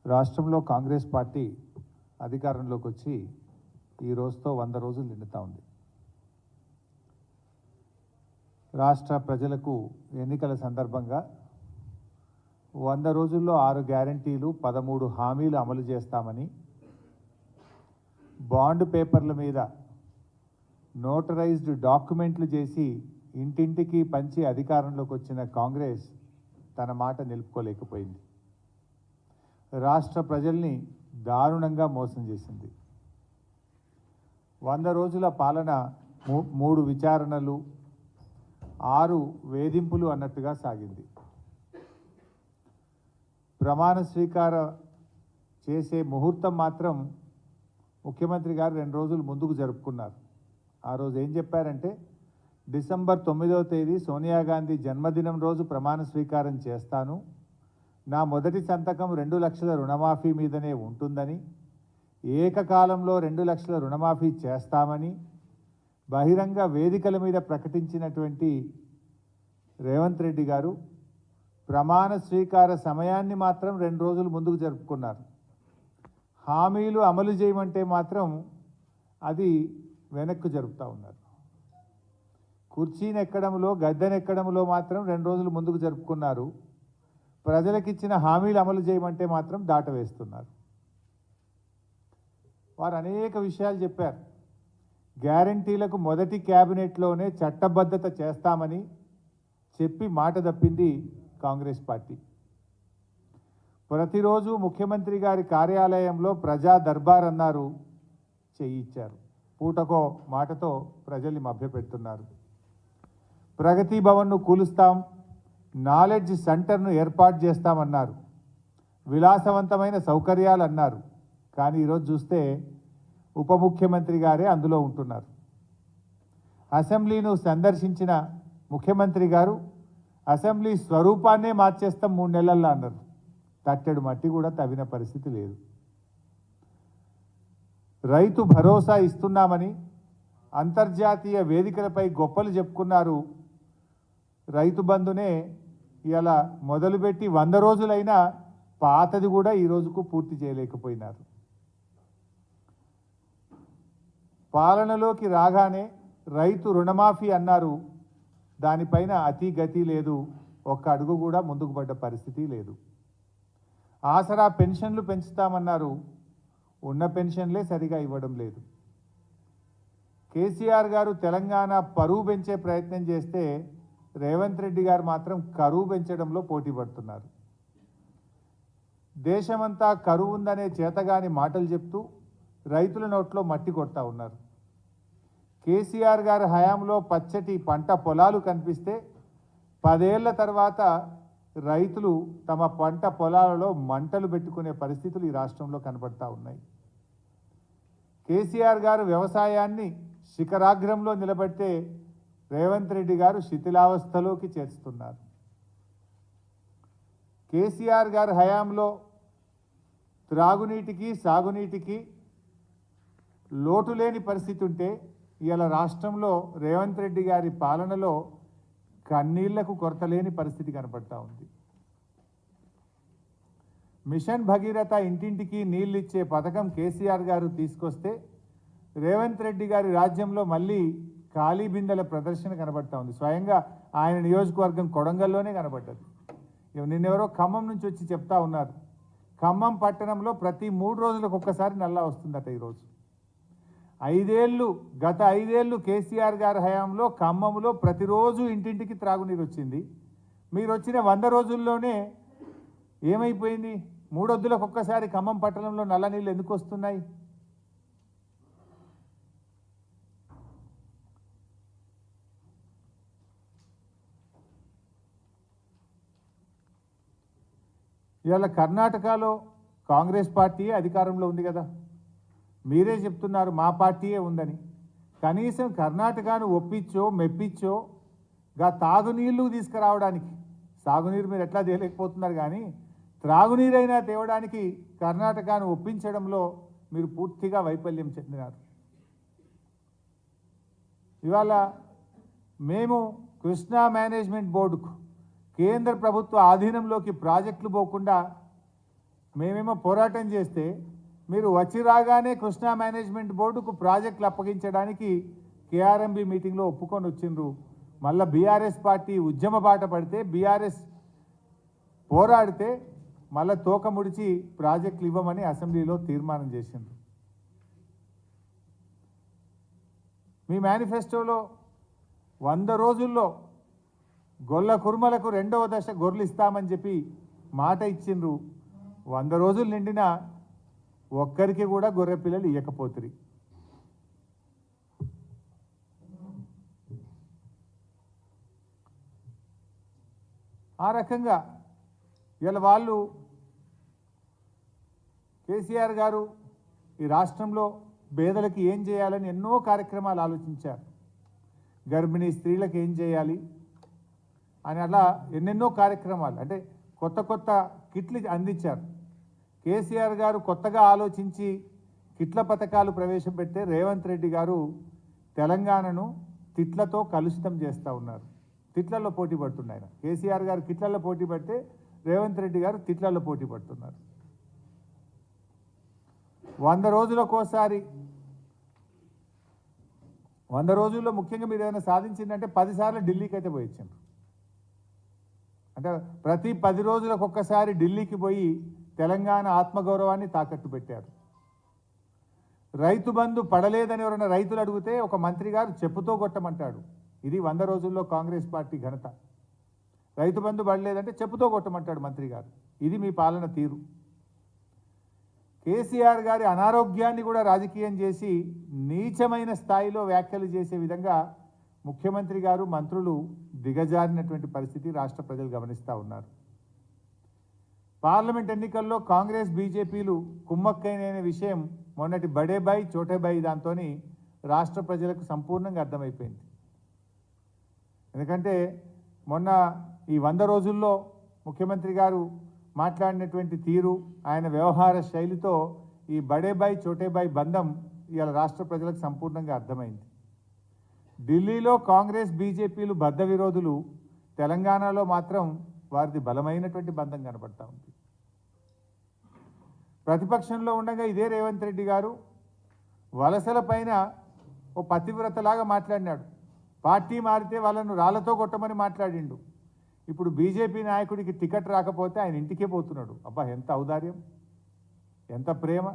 రాష్ట్రంలో కాంగ్రెస్ పార్టీ అధికారంలోకి వచ్చి ఈ రోజుతో 100 రోజులు నిండుతా ఉంది. రాష్ట్ర ప్రజలకు ఎన్నికల సందర్భంగా 100 రోజుల్లో 6 గ్యారంటీలు 13 హామీలు అమలు చేస్తామని బాండ్ పేపర్ల మీద నోటరైజ్డ్ డాక్యుమెంట్లు చేసి ఇంటింటికి పంచి అధికారంలోకి వచ్చిన కాంగ్రెస్ తన మాట నిలుపుకోలేకపోయింది. రాష్ట్ర ప్రజల్ని దారుణంగా మోసం చేసింది. 100 రోజుల పాలన 3 విచారణలు 6 వేధింపులు అన్నట్టుగా సాగింది. ప్రమాణ స్వీకార చేసే ముహూర్తం మాత్రం ముఖ్యమంత్రి గారు 2 రోజులు ముందుకు జరుపుకున్నారు. ఆ రోజు ఏం చెప్పారంటే డిసెంబర్ 9వ తేదీ సోనియా గాంధీ జన్మదినం రోజు ప్రమాణ స్వీకారం చేస్తాను, నా మొదటి సంతకం 2 లక్షల రుణమాఫీ మీదనే ఉంటుందని, ఏకకాలంలో 2 లక్షల రుణమాఫీ చేస్తామని బహిరంగ వేదికల మీద ప్రకటించినటువంటి రేవంత్ రెడ్డి గారు ప్రమాణ స్వీకార సమయాన్ని మాత్రం 2 రోజులు ముందుకు జరుపుకున్నారు. హామీలు అమలు చేయమంటే మాత్రం అది వెనక్కు జరుపుతూ ఉన్నారు. కుర్చీని ఎక్కడంలో గద్దెనెక్కడంలో మాత్రం 2 రోజులు ముందుకు జరుపుకున్నారు. ప్రజలకిచ్చిన హామీలు అమలు చేయమంటే మాత్రం దాటవేస్తున్నారు. వారు అనేక విషయాలు చెప్పారు. గ్యారంటీలకు మొదటి క్యాబినెట్లోనే చట్టబద్ధత చేస్తామని చెప్పి మాట తప్పింది కాంగ్రెస్ పార్టీ. ప్రతిరోజు ముఖ్యమంత్రి గారి కార్యాలయంలో ప్రజా దర్బార్ అన్నారు, చేయించారు. పూటకో మాటతో ప్రజల్ని మభ్యపెడుతున్నారు. ప్రగతి భవన్ను కూలుస్తాం, నాలెడ్జ్ సెంటర్ను ఏర్పాటు చేస్తామన్నారు, విలాసవంతమైన సౌకర్యాలు అన్నారు. కానీ ఈరోజు చూస్తే ఉప ముఖ్యమంత్రి గారే అందులో ఉంటున్నారు. అసెంబ్లీను సందర్శించిన ముఖ్యమంత్రి గారు అసెంబ్లీ స్వరూపాన్నే మార్చేస్తాం 3 నెలల్లో అన్నారు. తట్టెడు మట్టి కూడా తవ్విన పరిస్థితి లేదు. రైతు భరోసా ఇస్తున్నామని అంతర్జాతీయ వేదికలపై గొప్పలు చెప్పుకున్నారు. రైతు బంధునే ఇలా మొదలుపెట్టి 100 రోజులైనా పాతది కూడా ఈ రోజుకు పూర్తి చేయలేకపోయినారు. పాలనలోకి రాగానే రైతు రుణమాఫీ అన్నారు, దానిపైన అతి గతి లేదు, ఒక్క అడుగు కూడా ముందుకు పడ్డ పరిస్థితి లేదు. ఆసరా పెన్షన్లు పెంచుతామన్నారు, ఉన్న పెన్షన్లే సరిగా ఇవ్వడం లేదు. కేసీఆర్ గారు తెలంగాణ పరువు పెంచే ప్రయత్నం చేస్తే రేవంత్ రెడ్డి గారు మాత్రం కరువు పెంచడంలో పోటీ పడుతున్నారు. దేశమంతా కరువు ఉందనే చేతగాని మాటలు చెప్తూ రైతుల నోట్లో మట్టి కొడతా ఉన్నారు. కేసీఆర్ గారి హయాంలో పచ్చటి పంట పొలాలు కనిపిస్తే 10 ఏళ్ల తర్వాత రైతులు తమ పంట పొలాలలో మంటలు పెట్టుకునే పరిస్థితులు ఈ రాష్ట్రంలో కనబడతా ఉన్నాయి. కేసీఆర్ గారు వ్యవసాయాన్ని శిఖరాగ్రంలో నిలబెడితే రేవంత్ రెడ్డి గారు శిథిలావస్థలోకి చేర్చుతున్నారు. కేసీఆర్ గారి హయాంలో త్రాగునీటికి సాగునీటికి లోటు లేని పరిస్థితి ఉంటే ఇవాళ రాష్ట్రంలో రేవంత్ రెడ్డి గారి పాలనలో కన్నీళ్లకు కొరత లేని పరిస్థితి కనపడతా ఉంది. మిషన్ భగీరథ ఇంటింటికి నీళ్ళు ఇచ్చే పథకం కేసీఆర్ గారు తీసుకొస్తే రేవంత్ రెడ్డి గారి రాజ్యంలో మళ్ళీ ఖాళీ బిందెల ప్రదర్శన కనబడతా ఉంది. స్వయంగా ఆయన నియోజకవర్గం కొడంగల్లోనే కనబడ్డది. నిన్నెవరో ఖమ్మం నుంచి వచ్చి చెప్తా ఉన్నారు, ఖమ్మం పట్టణంలో ప్రతి 3 రోజులకు ఒక్కసారి నల్లా వస్తుందట. ఈరోజు గత 5 ఏళ్ళు కేసీఆర్ గారి హయాంలో ఖమ్మంలో ప్రతిరోజు ఇంటింటికి త్రాగునీరు వచ్చింది. మీరు వచ్చిన 100 రోజుల్లోనే ఏమైపోయింది? 3 వద్దులకు ఒక్కసారి ఖమ్మం పట్టణంలో నల్ల నీళ్ళు ఎందుకు వస్తున్నాయి? ఇవాళ కర్ణాటకలో కాంగ్రెస్ పార్టీయే అధికారంలో ఉంది కదా, మీరే చెప్తున్నారు మా పార్టీయే ఉందని. కనీసం కర్ణాటకను ఒప్పించో మెప్పించో తాగునీళ్ళు తీసుకురావడానికి, సాగునీరు మీరు ఎట్లా తేలేకపోతున్నారు కానీ త్రాగునీరైనా తేవడానికి కర్ణాటకను ఒప్పించడంలో మీరు పూర్తిగా వైఫల్యం చెందినారు. ఇవాళ మేము కృష్ణా మేనేజ్మెంట్ బోర్డుకు కేంద్ర ప్రభుత్వ ఆధీనంలోకి ప్రాజెక్టులు పోకుండా మేమేమో పోరాటం చేస్తే మీరు వచ్చి రాగానే కృష్ణా మేనేజ్మెంట్ బోర్డుకు ప్రాజెక్టులు అప్పగించడానికి కేఆర్ఎంబి మీటింగ్లో ఒప్పుకొని వచ్చిండ్రు. మళ్ళీ బీఆర్ఎస్ పార్టీ ఉద్యమ బాట పడితే బీఆర్ఎస్ పోరాడితే మళ్ళీ తోక ముడిచి ప్రాజెక్టులు ఇవ్వమని అసెంబ్లీలో తీర్మానం చేసిండ్రు. మీ మేనిఫెస్టోలో 100 రోజుల్లో గొల్ల కుర్మలకు 2వ దశ గొర్రెలు ఇస్తామని చెప్పి మాట ఇచ్చిండ్రు. 100 రోజులు నిండినా ఒక్కరికి కూడా గొర్రె పిల్లలు ఇవ్వకపోతురి. ఆ రకంగా ఇలా వాళ్ళు కేసీఆర్ గారు ఈ రాష్ట్రంలో పేదలకు ఏం చేయాలని ఎన్నో కార్యక్రమాలు ఆలోచించారు. గర్భిణీ స్త్రీలకు ఏం చేయాలి అని అలా ఎన్నెన్నో కార్యక్రమాలు, అంటే కొత్త కొత్త కిట్లు అందించారు. కేసీఆర్ గారు కొత్తగా ఆలోచించి కిట్ల పథకాలు ప్రవేశపెడితే రేవంత్ రెడ్డి గారు తెలంగాణను తిట్లతో కలుషితం చేస్తూ ఉన్నారు. తిట్లలో పోటీ పడుతున్నాయి. కేసీఆర్ గారు కిట్లలో పోటీ పడితే రేవంత్ రెడ్డి గారు తిట్లలో పోటీ పడుతున్నారు. 100 రోజులకోసారి 100 రోజుల్లో ముఖ్యంగా మీరు ఏదైనా సాధించిందంటే 10 సార్లు ఢిల్లీకి అయితే పోయించారు. అంటే ప్రతి 10 రోజులకు ఒక్కసారి ఢిల్లీకి పోయి తెలంగాణ ఆత్మగౌరవాన్ని తాకట్టు పెట్టారు. రైతు బంధు పడలేదని ఎవరైనా రైతులు అడిగితే ఒక మంత్రి గారు చెప్పుతో కొట్టమంటాడు. ఇది 100 రోజుల్లో కాంగ్రెస్ పార్టీ ఘనత. రైతు బంధు పడలేదంటే చెప్పుతో కొట్టమంటాడు మంత్రి గారు. ఇది మీ పాలన తీరు. కేసీఆర్ గారి అనారోగ్యాన్ని కూడా రాజకీయం చేసి నీచమైన స్థాయిలో వ్యాఖ్యలు చేసే విధంగా ముఖ్యమంత్రి గారు మంత్రులు దిగజారినటువంటి పరిస్థితి రాష్ట్ర ప్రజలు గమనిస్తూ ఉన్నారు. పార్లమెంట్ ఎన్నికల్లో కాంగ్రెస్ బీజేపీలు కుమ్మక్కైన విషయం మొన్నటి బడేబాయి చోటేబాయి దాంతో రాష్ట్ర ప్రజలకు సంపూర్ణంగా అర్థమైపోయింది. ఎందుకంటే మొన్న ఈ 100 రోజుల్లో ముఖ్యమంత్రి గారు మాట్లాడినటువంటి తీరు, ఆయన వ్యవహార శైలితో ఈ బడేబాయి చోటేబాయి బంధం ఇవాళ రాష్ట్ర ప్రజలకు సంపూర్ణంగా అర్థమైంది. ఢిల్లీలో కాంగ్రెస్ బీజేపీలు బద్ధ విరోధులు, తెలంగాణలో మాత్రం వారిది బలమైనటువంటి బంధం కనబడతా ఉంది. ప్రతిపక్షంలో ఉండగా ఇదే రేవంత్ రెడ్డి గారు వలసల పైన ఓ పతివ్రతలాగా మాట్లాడినాడు. పార్టీ మారితే వాళ్ళను రాళ్లతో కొట్టమని మాట్లాడిండు. ఇప్పుడు బీజేపీ నాయకుడికి టికెట్ రాకపోతే ఆయన ఇంటికే పోతున్నాడు. అబ్బా, ఎంత ఔదార్యం, ఎంత ప్రేమ!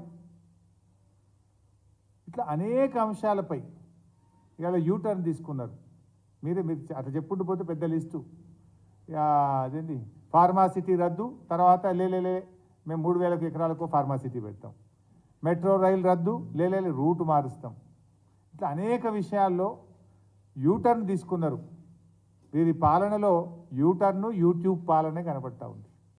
ఇట్లా అనేక అంశాలపై ఇవాళ యూటర్న్ తీసుకున్నారు. మీరు అట్లా చెప్పుకుంటూ పోతే పెద్ద లిస్టు. అదేంటి ఫార్మాసిటీ రద్దు, తర్వాత లేలే మేము 3000 ఎకరాలకు ఫార్మాసిటీ పెడతాం, మెట్రో రైలు రద్దు, లేలే రూటు మారుస్తాం. ఇట్లా అనేక విషయాల్లో యూటర్న్ తీసుకున్నారు. వీరి పాలనలో యూటర్ను యూట్యూబ్ పాలనే కనబడతా ఉంది.